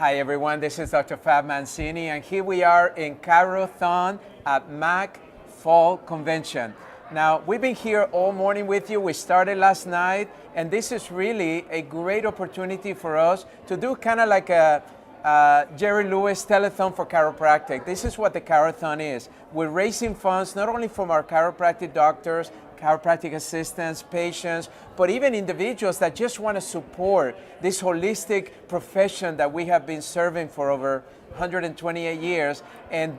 Hi everyone, this is Dr. Fab Mancini, and here we are in CHIROTHON at MAC Fall Convention. Now, we've been here all morning with you. We started last night, and this is really a great opportunity for us to do kind of like a Jerry Lewis telethon for chiropractic. This is what the CHIROTHON is. We're raising funds not only from our chiropractic doctors, chiropractic assistants, patients, but even individuals that just want to support this holistic profession that we have been serving for over 128 years. And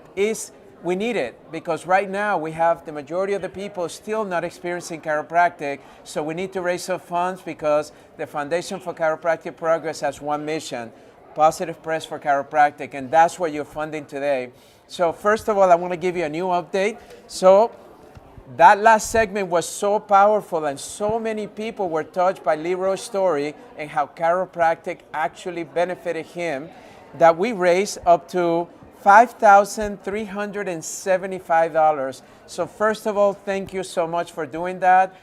we need it because right now we have the majority of the people still not experiencing chiropractic. So we need to raise some funds because the Foundation for Chiropractic Progress has one mission: positive press for chiropractic, and that's what you're funding today. So first of all, I want to give you a new update. So that last segment was so powerful and so many people were touched by Leroy's story and how chiropractic actually benefited him that we raised up to $5,375. So first of all, thank you so much for doing that.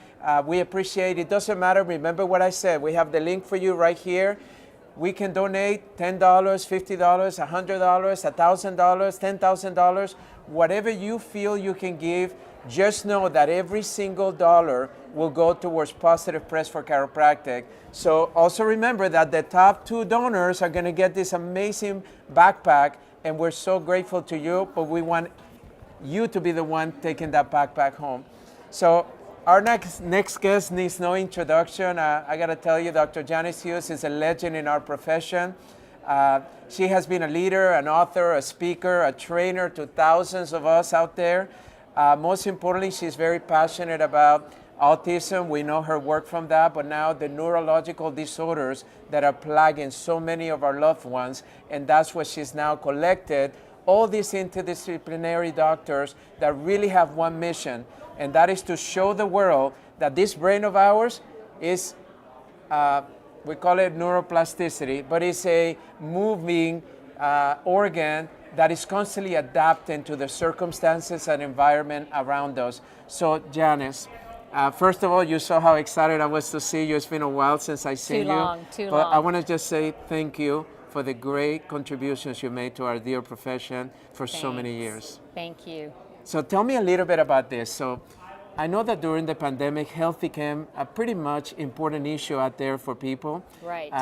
We appreciate it. It doesn't matter. Remember what I said. We have the link for you right here. We can donate $10, $50, $100, $1,000, $10,000, whatever you feel you can give. Just know that every single dollar will go towards positive press for chiropractic. So also remember that the top 2 donors are going to get this amazing backpack, and we're so grateful to you, but we want you to be the one taking that backpack home. So our next guest needs no introduction. I got to tell you, Dr. Janice Hughes is a legend in our profession. She has been a leader, an author, a speaker, a trainer to thousands of us out there. Most importantly, she's very passionate about autism. We know her work from that, but now the neurological disorders that are plaguing so many of our loved ones, and that's what she's now collected all these interdisciplinary doctors that really have one mission, and that is to show the world that this brain of ours is, we call it neuroplasticity, but it's a moving organ that is constantly adapting to the circumstances and environment around us. So Janice, first of all, you saw how excited I was to see you. It's been a while since I've seen you. Too long. I long. want to just say thank you for the great contributions you made to our dear profession for so many years. Thank you. So tell me a little bit about this. So I know that during the pandemic, health became a pretty much important issue out there for people. Right.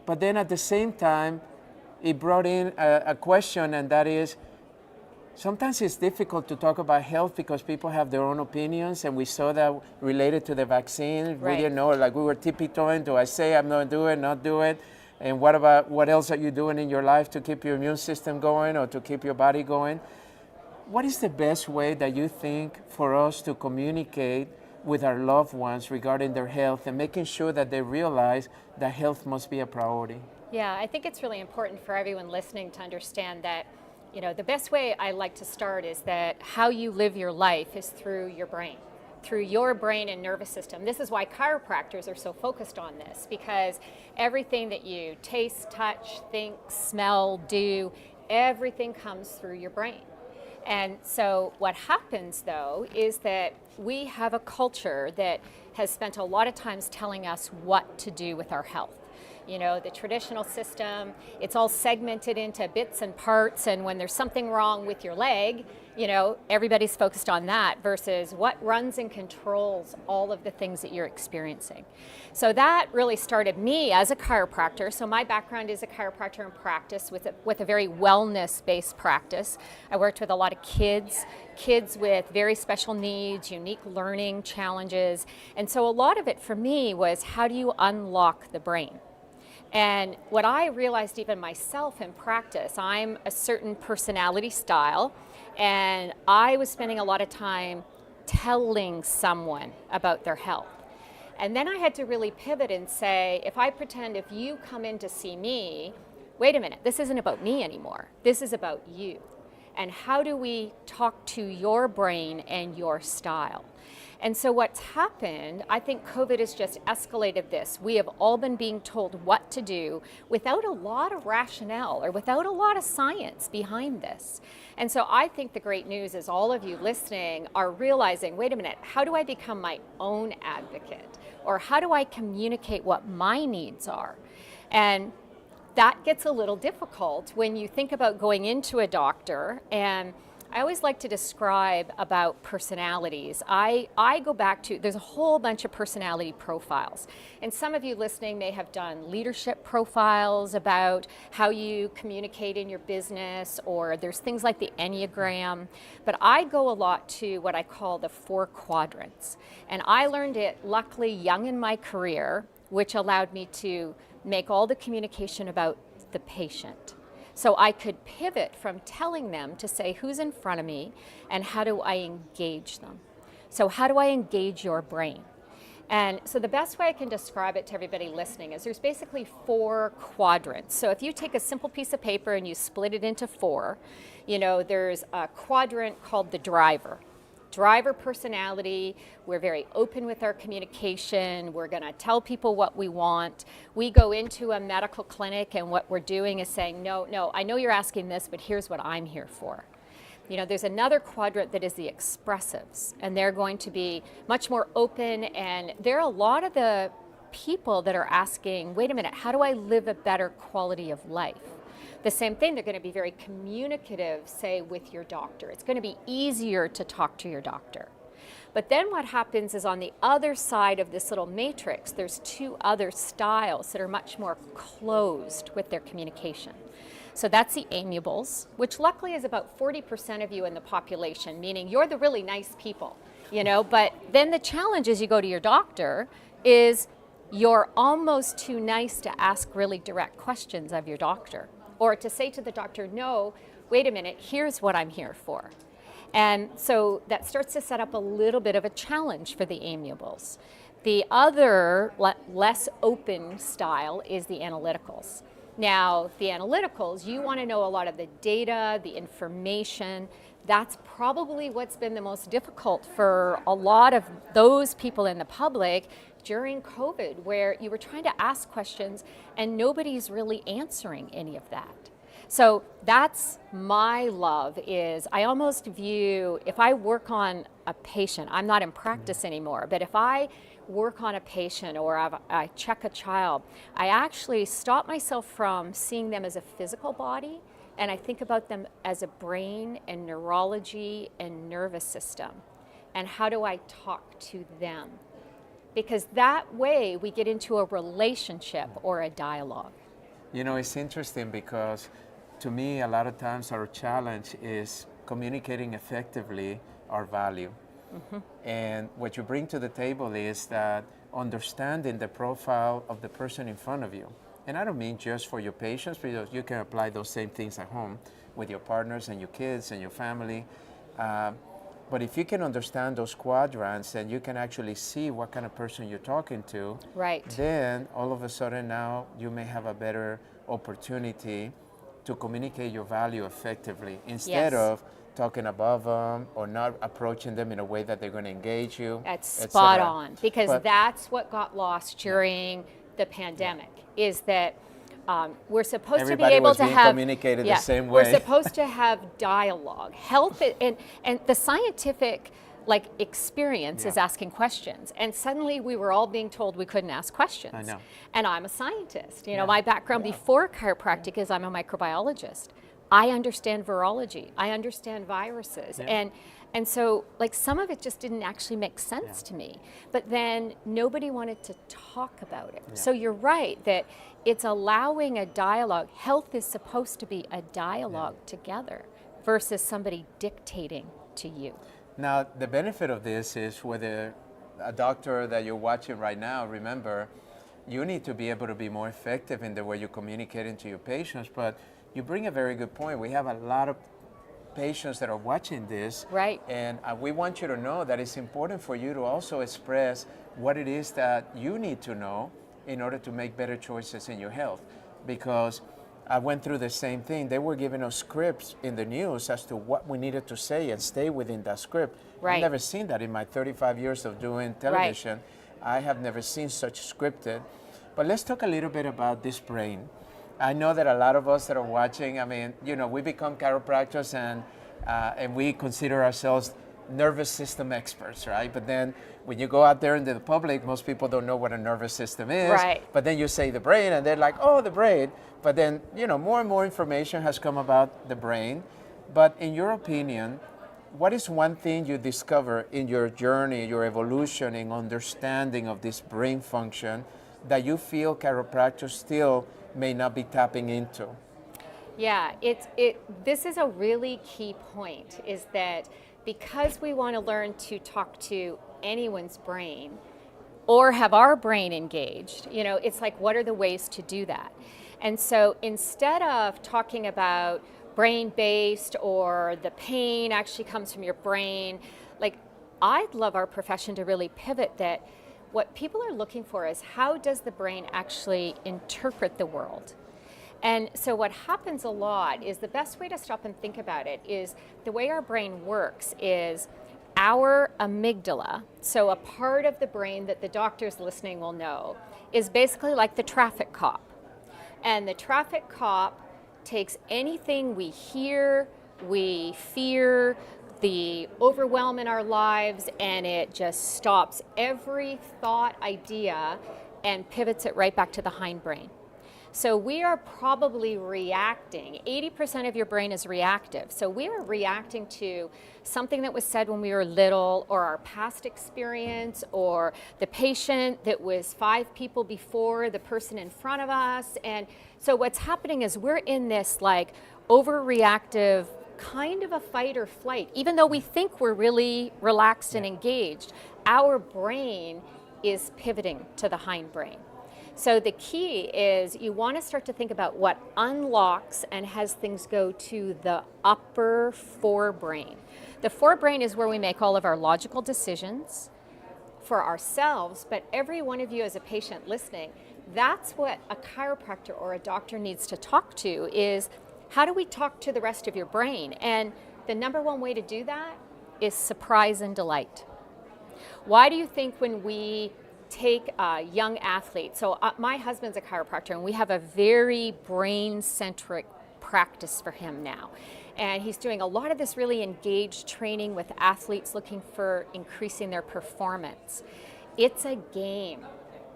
But then at the same time, it brought in a question, and that is, sometimes it's difficult to talk about health because people have their own opinions, and we saw that related to the vaccine. Right. We didn't know, like we were tippy-toeing, do I say I'm going to do it, not do it? And what else are you doing in your life to keep your immune system going or to keep your body going? What is the best way that you think for us to communicate with our loved ones regarding their health and making sure that they realize that health must be a priority? Yeah, I think it's really important for everyone listening to understand that, the best way I like to start is that how you live your life is through your brain and nervous system. This is why chiropractors are so focused on this, because everything that you taste, touch, think, smell, do, everything comes through your brain. And so what happens, though, is that we have a culture that has spent a lot of times telling us what to do with our health. The traditional system, it's all segmented into bits and parts, and when there's something wrong with your leg, everybody's focused on that versus what runs and controls all of the things that you're experiencing. So that really started me as a chiropractor. So my background is a chiropractor in practice with a very wellness-based practice. I worked with a lot of kids with very special needs, unique learning challenges. And so a lot of it for me was, how do you unlock the brain? And what I realized even myself in practice, I'm a certain personality style, and I was spending a lot of time telling someone about their health. And then I had to really pivot and say, if you come in to see me, wait a minute, this isn't about me anymore. This is about you. And how do we talk to your brain and your style? And so what's happened, I think COVID has just escalated this. We have all been being told what to do without a lot of rationale or without a lot of science behind this. And so I think the great news is all of you listening are realizing, wait a minute, how do I become my own advocate? Or how do I communicate what my needs are? And that gets a little difficult when you think about going into a doctor. And I always like to describe about personalities. I go back to, there's a whole bunch of personality profiles. And some of you listening may have done leadership profiles about how you communicate in your business, or there's things like the Enneagram. But I go a lot to what I call the 4 quadrants. And I learned it luckily young in my career, which allowed me to make all the communication about the patient. So I could pivot from telling them to say who's in front of me and how do I engage them. So how do I engage your brain? And so the best way I can describe it to everybody listening is there's basically 4 quadrants. So if you take a simple piece of paper and you split it into 4, there's a quadrant called the driver. Driver personality, we're very open with our communication, we're going to tell people what we want. We go into a medical clinic and what we're doing is saying, no, I know you're asking this, but here's what I'm here for. There's another quadrant that is the expressives, and they're going to be much more open, and there are a lot of the people that are asking, wait a minute, how do I live a better quality of life? The same thing, they're going to be very communicative, say, with your doctor. It's going to be easier to talk to your doctor. But then what happens is on the other side of this little matrix, there's 2 other styles that are much more closed with their communication. So that's the amiables, which luckily is about 40% of you in the population, meaning you're the really nice people, But then the challenge as you go to your doctor is you're almost too nice to ask really direct questions of your doctor. Or to say to the doctor, no, wait a minute, here's what I'm here for. And so that starts to set up a little bit of a challenge for the amiables. The other less open style is the analyticals. Now, the analyticals, you want to know a lot of the data, the information. That's probably what's been the most difficult for a lot of those people in the public during COVID, where you were trying to ask questions and nobody's really answering any of that. So that's my love, is I almost view, if I work on a patient, I'm not in practice anymore, but if I work on a patient or I check a child, I actually stop myself from seeing them as a physical body, and I think about them as a brain and neurology and nervous system. And how do I talk to them? Because that way we get into a relationship or a dialogue. It's interesting because to me, a lot of times our challenge is communicating effectively our value. Mm-hmm. And what you bring to the table is that understanding the profile of the person in front of you. And I don't mean just for your patients, because you can apply those same things at home with your partners and your kids and your family. But if you can understand those quadrants and you can actually see what kind of person you're talking to, right, then all of a sudden now you may have a better opportunity to communicate your value effectively instead of talking above them or not approaching them in a way that they're going to engage you. That's spot on, because that's what got lost during the pandemic, is that we're supposed to be able to have communicated the same way. We're supposed to have dialogue. Health and the scientific experience is asking questions, and suddenly we were all being told we couldn't ask questions. I know. And I'm a scientist. My background before chiropractic is I'm a microbiologist. I understand virology. I understand viruses. And so some of it just didn't actually make sense to me. But then nobody wanted to talk about it. So you're right that it's allowing a dialogue. Health is supposed to be a dialogue together versus somebody dictating to you. Now, the benefit of this is whether a doctor that you're watching right now, remember, you need to be able to be more effective in the way you're communicating to your patients. But you bring a very good point. We have a lot of patients that are watching this. Right. And we want you to know that it's important for you to also express what it is that you need to know in order to make better choices in your health. Because I went through the same thing. They were giving us scripts in the news as to what we needed to say and stay within that script. Right. I've never seen that in my 35 years of doing television. Right. I have never seen such scripted. But let's talk a little bit about this brain. I know that a lot of us that are watching, we become chiropractors and we consider ourselves nervous system experts, right? But then when you go out there into the public, most people don't know what a nervous system is. Right. But then you say the brain, and they're like, oh, the brain. But then, more and more information has come about the brain. But in your opinion, what is one thing you discover in your journey, your evolution in understanding of this brain function that you feel chiropractors still may not be tapping into? Yeah, this is a really key point, is that because we want to learn to talk to anyone's brain or have our brain engaged, it's like, what are the ways to do that? And so instead of talking about brain-based or the pain actually comes from your brain, like, I'd love our profession to really pivot that what people are looking for is, how does the brain actually interpret the world? And so what happens a lot is, the best way to stop and think about it is, the way our brain works is our amygdala, so a part of the brain that the doctors listening will know, is basically like the traffic cop. And the traffic cop takes anything we hear, we fear, the overwhelm in our lives, and it just stops every thought, idea, and pivots it right back to the hindbrain. So we are probably reacting. 80% of your brain is reactive. So we are reacting to something that was said when we were little, or our past experience, or the patient that was 5 people before the person in front of us. And so what's happening is, we're in this like overreactive kind of a fight or flight. Even though we think we're really relaxed and engaged, our brain is pivoting to the hindbrain. So the key is, you want to start to think about what unlocks and has things go to the upper forebrain. The forebrain is where we make all of our logical decisions for ourselves, but every one of you as a patient listening, that's what a chiropractor or a doctor needs to talk to, is, how do we talk to the rest of your brain? And the number one way to do that is surprise and delight. Why do you think when we take a young athlete, so my husband's a chiropractor, and we have a very brain-centric practice for him now. And he's doing a lot of this really engaged training with athletes looking for increasing their performance. It's a game.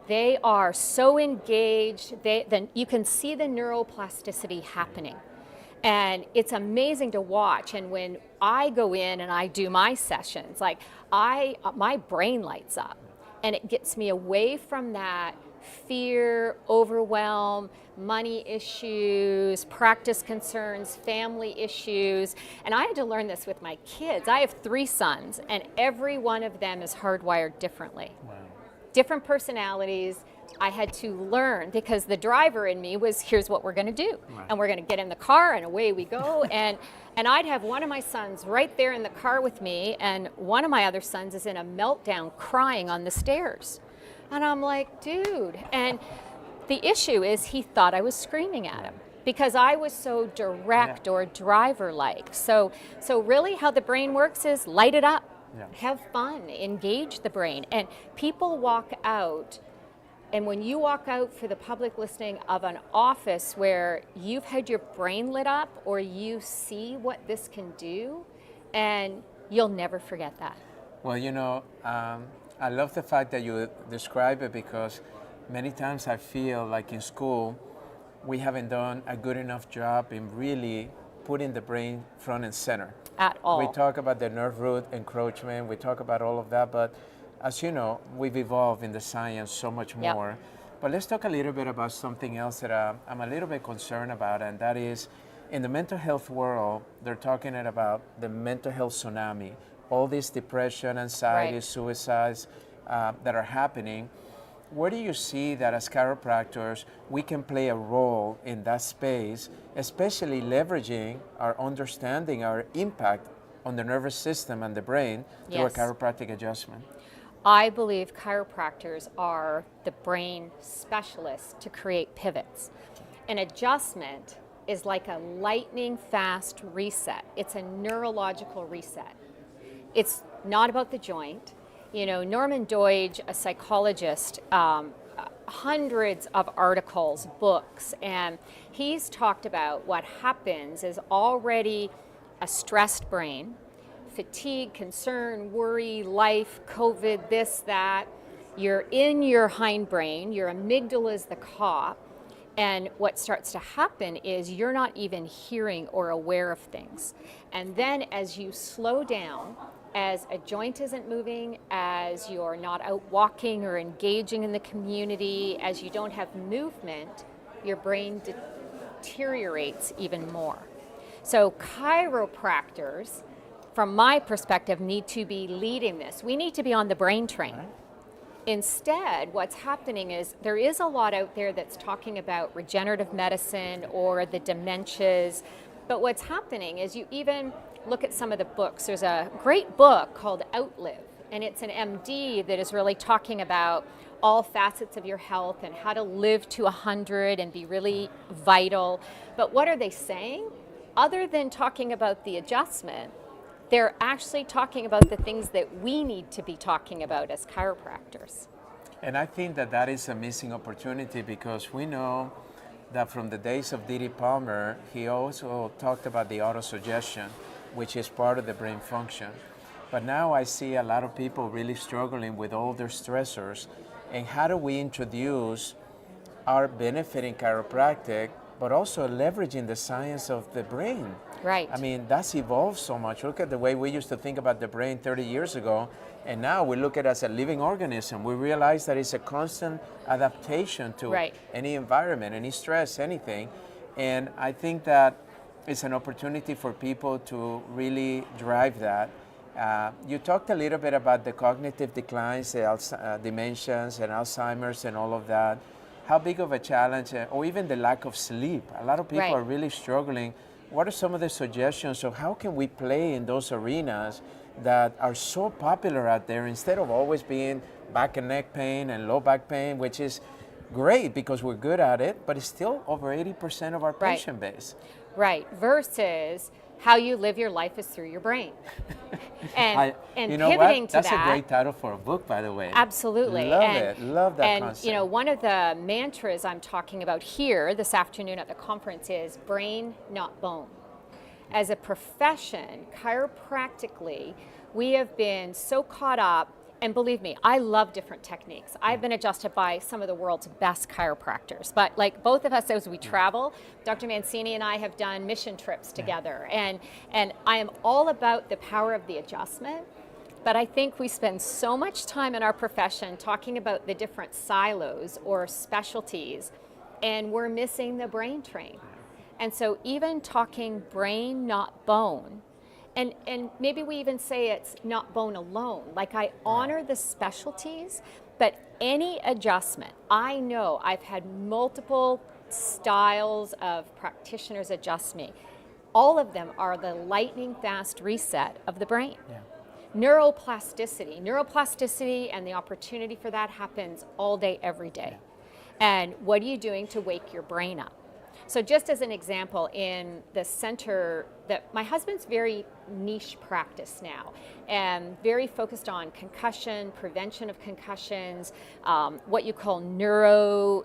They are so engaged, then you can see the neuroplasticity happening. And it's amazing to watch. And when I go in and I do my sessions, like, my brain lights up. And it gets me away from that fear, overwhelm, money issues, practice concerns, family issues. And I had to learn this with my kids. I have 3 sons, and every one of them is hardwired differently. Wow. Different personalities. I had to learn, because the driver in me was, here's what we're going to do. Right. And we're going to get in the car, and away we go. And I'd have one of my sons right there in the car with me, and one of my other sons is in a meltdown crying on the stairs. And I'm like, dude. And the issue is, he thought I was screaming at him because I was so direct or driver-like. So really how the brain works is, light it up, have fun, engage the brain. And people walk out, and when you walk out for the public listening of an office where you've had your brain lit up, or you see what this can do, and you'll never forget that. Well, I love the fact that you describe it, because many times I feel like in school, we haven't done a good enough job in really putting the brain front and center. At all. We talk about the nerve root encroachment, we talk about all of that, but as you know, we've evolved in the science so much more. Yep. But let's talk a little bit about something else that I'm a little bit concerned about, and that is, in the mental health world, they're talking about the mental health tsunami, all this depression, anxiety, suicides that are happening. Where do you see that as chiropractors, we can play a role in that space, especially leveraging our understanding, our impact on the nervous system and the brain through a chiropractic adjustment? I believe chiropractors are the brain specialists to create pivots. An adjustment is like a lightning fast reset. It's a neurological reset. It's not about the joint. Norman Doidge, a psychologist, hundreds of articles, books, and he's talked about what happens is, already a stressed brain fatigue, concern, worry, life, COVID, this, that. You're in your hindbrain, your amygdala is the cop, and what starts to happen is you're not even hearing or aware of things. And then as you slow down, as a joint isn't moving, as you're not out walking or engaging in the community, as you don't have movement, your brain deteriorates even more. So chiropractors, from my perspective, need to be leading this. We need to be on the brain train. Instead, what's happening is there is a lot out there that's talking about regenerative medicine or the dementias, but what's happening is you even look at some of the books. There's a great book called Outlive, and it's an MD that is really talking about all facets of your health and how to live to 100 and be really vital. But what are they saying? Other than talking about the adjustment, they're actually talking about the things that we need to be talking about as chiropractors. And I think that that is a missing opportunity, because we know that from the days of Didi Palmer, he also talked about the autosuggestion, which is part of the brain function. But now I see a lot of people really struggling with all their stressors. And how do we introduce our benefit in chiropractic, but also leveraging the science of the brain? Right. I mean, that's evolved so much. Look at the way we used to think about the brain 30 years ago, and now we look at it as a living organism. We realize that it's a constant adaptation to any environment, any stress, anything. And I think that it's an opportunity for people to really drive that. You talked a little bit about the cognitive declines, the dementias and Alzheimer's and all of that. How big of a challenge, or even the lack of sleep? A lot of people are really struggling. What are some of the suggestions of how can we play in those arenas that are so popular out there, instead of always being back and neck pain and low back pain, which is great because we're good at it, but it's still over 80% of our patient base. Right, versus how you live your life is through your brain. And you know pivoting what? to That's that, a great title for a book, by the way. Absolutely. Love it. Love that and, concept. You know, one of the mantras I'm talking about here this afternoon at the conference is brain, not bone. As a profession, chiropractically, we have been so caught up. And believe me, I love different techniques. I've been adjusted by some of the world's best chiropractors. But like both of us, as we travel, Dr. Mancini and I have done mission trips together. And I am all about the power of the adjustment. But I think we spend so much time in our profession talking about the different silos or specialties, and we're missing the brain train. And so even talking brain, not bone, and maybe we even say it's not bone alone. Like, I honor the specialties, but any adjustment, I know I've had multiple styles of practitioners adjust me. All of them are the lightning fast reset of the brain. Yeah. Neuroplasticity and the opportunity for that happens all day, every day. And what are you doing to wake your brain up? So just as an example, in the center, that my husband's very niche practice now, and very focused on concussion, prevention of concussions, what you call neuro,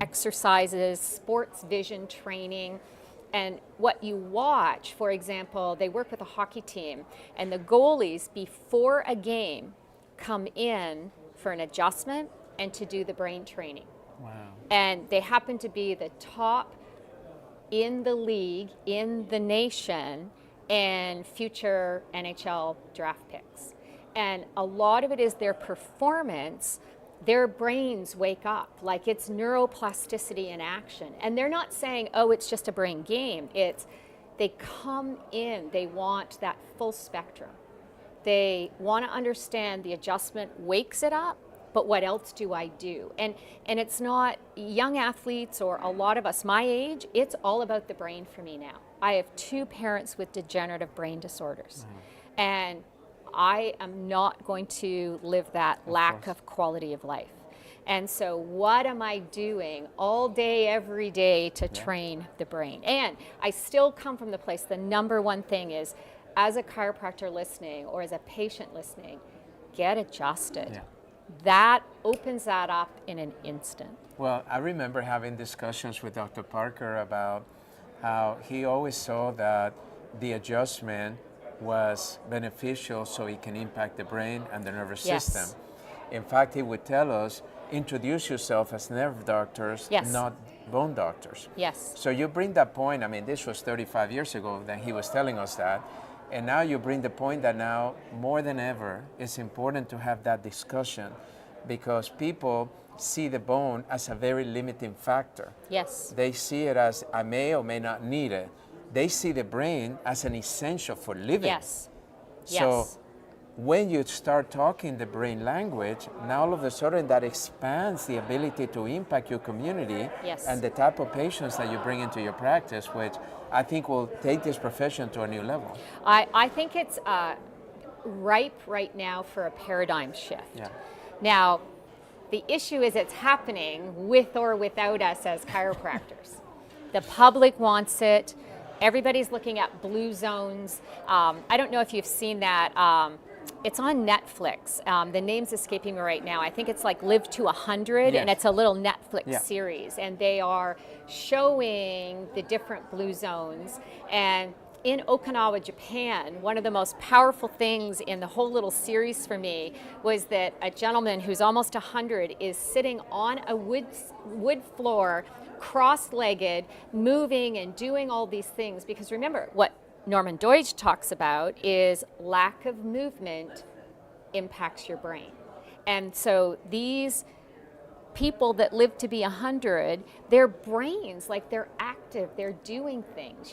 exercises, sports vision training. And what you watch, for example, they work with a hockey team, and the goalies before a game come in for an adjustment and to do the brain training. Wow. And they happen to be the top in the league, in the nation, and future NHL draft picks. And a lot of it is their performance. Their brains wake up, like it's neuroplasticity in action. And they're not saying, oh, it's just a brain game. It's, they come in, they want that full spectrum. They want to understand the adjustment wakes it up, but what else do I do? And it's not young athletes or a lot of us my age, it's all about the brain for me now. I have 2 parents with degenerative brain disorders. And I am not going to live that lack of quality of life. And so what am I doing all day, every day to train the brain? And I still come from the place, the number one thing is, as a chiropractor listening or as a patient listening, get adjusted. Yeah. That opens that up in an instant. Well, I remember having discussions with Dr. Parker about how he always saw that the adjustment was beneficial so it can impact the brain and the nervous Yes. system. In fact, he would tell us, introduce yourself as nerve doctors, Yes. not bone doctors. Yes. So you bring that point, I mean, this was 35 years ago that he was telling us that, and now you bring the point that now, more than ever, it's important to have that discussion because people see the bone as a very limiting factor. Yes. They see it as, I may or may not need it. They see the brain as an essential for living. Yes. So Yes. when you start talking the brain language, now all of a sudden that expands the ability to impact your community Yes. and the type of patients that you bring into your practice, which I think will take this profession to a new level. I think it's ripe right now for a paradigm shift. Yeah. Now, the issue is it's happening with or without us as chiropractors. The public wants it. Everybody's looking at blue zones. I don't know if you've seen that. It's on Netflix. The name's escaping me right now. I think it's like Live to 100, Yes. and it's a little Netflix Yeah. series. And they are showing the different blue zones. And in Okinawa, Japan, one of the most powerful things in the whole little series for me was that a gentleman who's almost 100 is sitting on a wood floor, cross-legged, moving and doing all these things. Because remember, what Norman Deutsch talks about is lack of movement impacts your brain. And so these people that live to be 100, their brains, like they're active, they're doing things,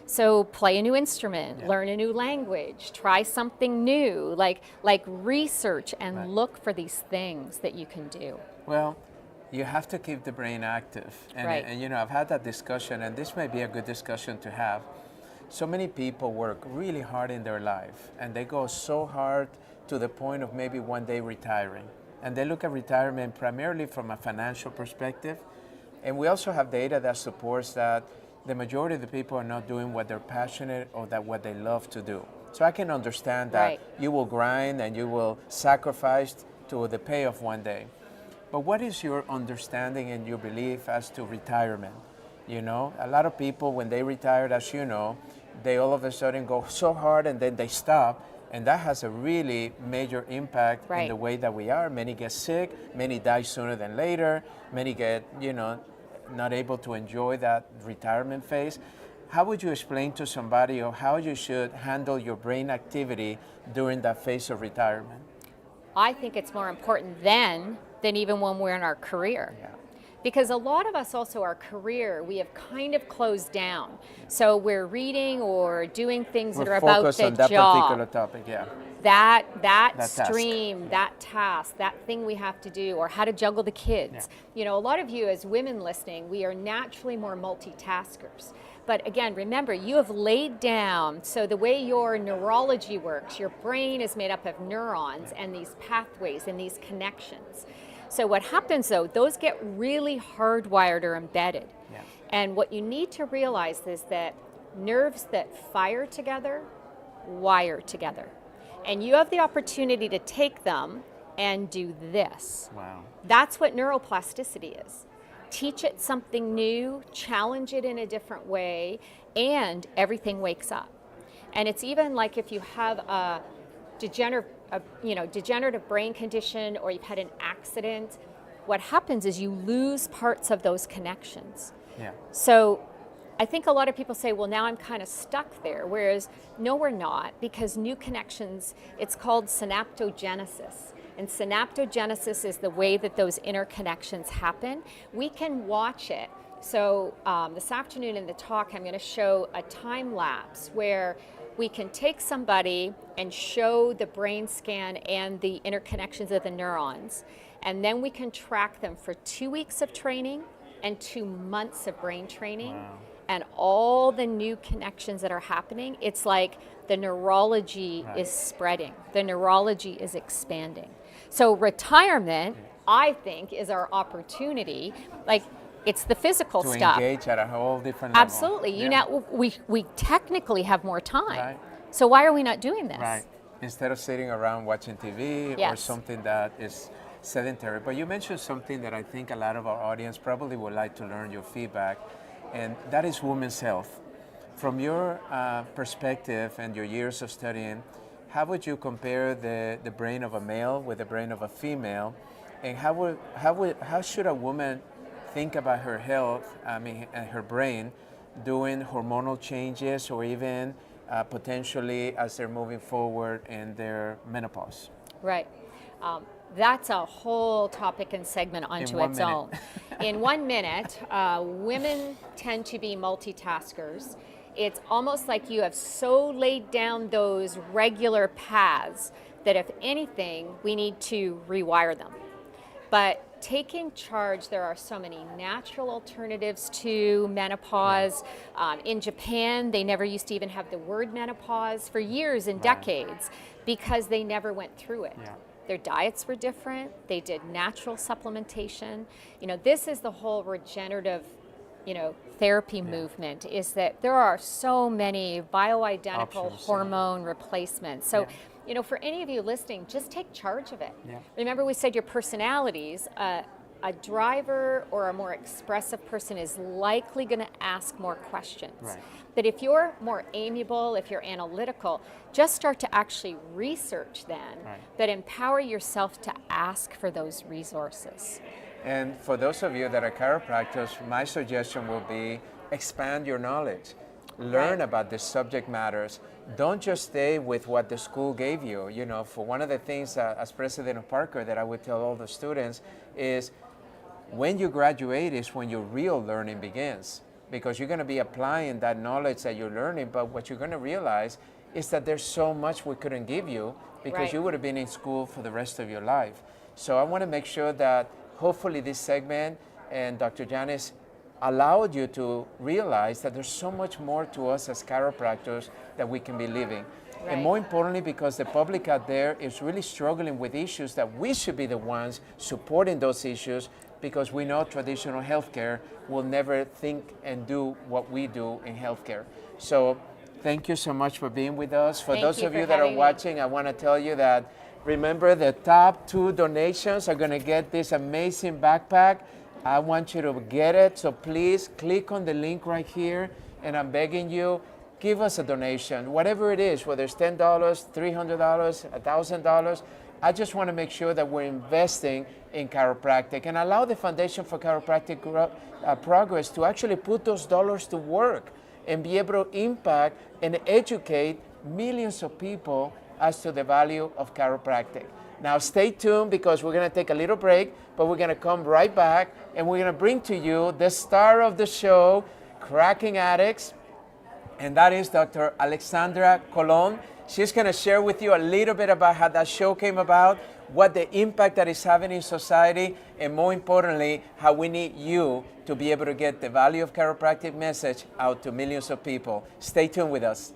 so play a new instrument, Yeah. learn a new language, try something new, like research and Right. look for these things that you can do. Well, you have to keep the brain active. And, Right. and I've had that discussion, and this may be a good discussion to have. So many people work really hard in their life, and they go so hard to the point of maybe one day retiring. And they look at retirement primarily from a financial perspective. And we also have data that supports that the majority of the people are not doing what they're passionate or that what they love to do. So I can understand that Right. you will grind and you will sacrifice to the payoff one day. But what is your understanding and your belief as to retirement? A lot of people, when they retired, as you know, they all of a sudden go so hard and then they stop. And that has a really major impact in Right. the way that we are. Many get sick, many die sooner than later, many get, not able to enjoy that retirement phase. How would you explain to somebody or how you should handle your brain activity during that phase of retirement? I think it's more important then than even when we're in our career. Yeah. Because a lot of us also, our career, we have kind of closed down. So we're reading or doing things that are We're about focused the on that job. particular topic, yeah. That task. stream, that task, that thing we have to do, or how to juggle the kids. A lot of you as women listening, we are naturally more multitaskers. But again, remember, you have laid down, so the way your neurology works, your brain is made up of neurons and these pathways and these connections. So what happens though, those get really hardwired or embedded. Yeah. And what you need to realize is that nerves that fire together, wire together. And you have the opportunity to take them and do this. Wow. That's what neuroplasticity is. Teach it something new, challenge it in a different way, and everything wakes up. And it's even like if you have a degenerative brain condition or you've had an accident, what happens is you lose parts of those connections. Yeah. So I think a lot of people say, well, now I'm kind of stuck there, whereas no, we're not, because new connections, it's called synaptogenesis. And synaptogenesis is the way that those interconnections happen. We can watch it. So this afternoon in the talk, I'm going to show a time lapse where we can take somebody and show the brain scan and the interconnections of the neurons. And then we can track them for 2 weeks of training and 2 months of brain training. Wow. And all the new connections that are happening, it's like the neurology Right. is spreading. The neurology is expanding. So retirement, I think, is our opportunity. Like, it's the physical To stuff. engage at a whole different level. Absolutely. We technically have more time. Right. So why are we not doing this? Right. Instead of sitting around watching TV or Yes. something that is sedentary. But you mentioned something that I think a lot of our audience probably would like to learn your feedback, and that is women's health. From your perspective and your years of studying, how would you compare the brain of a male with the brain of a female, and how should a woman think about her health, and her brain, doing hormonal changes or even potentially as they're moving forward in their menopause? Right. That's a whole topic and segment unto its own. In 1 minute, women tend to be multitaskers. It's almost like you have so laid down those regular paths that if anything, we need to rewire them. But taking charge, there are so many natural alternatives to menopause. In Japan, they never used to even have the word menopause for years and decades because they never went through it. Yeah. Their diets were different. They did natural supplementation. This is the whole regenerative, therapy movement, is that there are so many bioidentical Options, hormone replacements. So, for any of you listening, just take charge of it. Yeah. Remember, we said your personalities. A driver or a more expressive person is likely going to ask more questions. Right. But if you're more amiable, if you're analytical, just start to actually research then, but empower yourself to ask for those resources. And for those of you that are chiropractors, my suggestion will be expand your knowledge. Learn about the subject matters. Don't just stay with what the school gave you. For one of the things as president of Parker that I would tell all the students is when you graduate is when your real learning begins, because you're going to be applying that knowledge that you're learning, but what you're going to realize is that there's so much we couldn't give you because you would have been in school for the rest of your life. So I want to make sure that hopefully this segment and Dr. Janice allowed you to realize that there's so much more to us as chiropractors that we can be living. And more importantly, because the public out there is really struggling with issues that we should be the ones supporting those issues, because we know traditional healthcare will never think and do what we do in healthcare. So thank you so much for being with us. For those of you that are watching, I want to tell you that remember the top 2 donations are going to get this amazing backpack. I want you to get it, so please click on the link right here, and I'm begging you, give us a donation, whatever it is, whether it's $10, $300, $1,000. I just want to make sure that we're investing in chiropractic and allow the Foundation for Chiropractic Progress to actually put those dollars to work and be able to impact and educate millions of people as to the value of chiropractic. Now stay tuned, because we're going to take a little break, but we're going to come right back and we're going to bring to you the star of the show, Cracking Addicts, and that is Dr. Alexandra Colon. She's going to share with you a little bit about how that show came about, what the impact that it's having in society, and more importantly, how we need you to be able to get the value of chiropractic message out to millions of people. Stay tuned with us.